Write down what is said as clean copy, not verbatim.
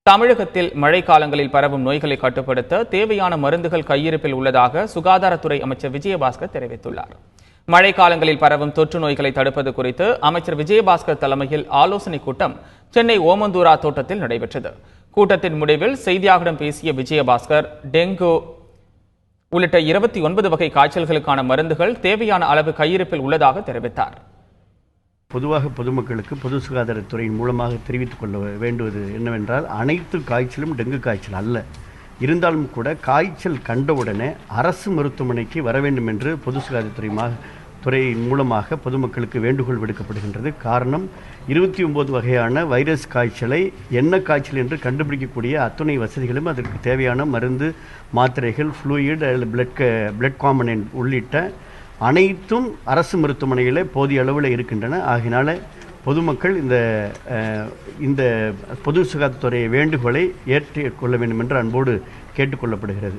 தமிழகத்தில் மழைக்காலங்களில் பரவும் நோய்களை கட்டுப்படுத்த தேவையான மருந்துகள் கையிருப்பில் உள்ளதாக சுகாதாரத்துறை அமைச்சர் விஜயபாஸ்கர் தெரிவித்துள்ளார். மழைக்காலங்களில் பரவும் தொற்று நோய்களை தடுப்பது குறித்து அமைச்சர் விஜயபாஸ்கர் தலைமையில் ஆலோசனைக் கூட்டம் சென்னை ஓமந்தூரா தோட்டத்தில் நடைபெற்றது. கூட்டத்தின் முடிவில் செய்தியாளர்களிடம் பேசிய விஜயபாஸ்கர், டெங்கு உள்ளிட்ட 29 வகை காய்ச்சல்களுக்கான மருந்துகள் தேவையான அளவு கையிருப்பில் உள்ளதாக தெரிவித்தார். பொதுவாக பொதுமக்களுக்கு பொது சுகாதாரத்துறையின் மூலமாக தெரிவித்துக் கொள்ள வேண்டுவது என்னவென்றால், அனைத்து காய்ச்சலும் டெங்கு காய்ச்சல் அல்ல. இருந்தாலும் கூட காய்ச்சல் கண்டவுடனே அரசு மருத்துவமனைக்கு வர வேண்டும் என்று பொது சுகாதாரத்துறையின் மூலமாக பொதுமக்களுக்கு வேண்டுகோள் விடுக்கப்படுகின்றது. காரணம், 29 வகையான வைரஸ் காய்ச்சலை என்ன காய்ச்சல் என்று கண்டுபிடிக்கக்கூடிய அத்துணை வசதிகளும் அதற்கு தேவையான மருந்து, மாத்திரைகள், ஃப்ளூயிட், பிளட் காம்பனன்ட் உள்ளிட்ட அனைத்தும் அரசு மருத்துவமனைகளே போதிய அளவில் இருக்கின்றன. ஆகினால பொதுமக்கள் இந்த பொது சுகாதாரத்துறை வேண்டுகோளை ஏற்றுக்கொள்ள வேண்டும் என்று அன்போடு கேட்டுக்கொள்ளப்படுகிறது.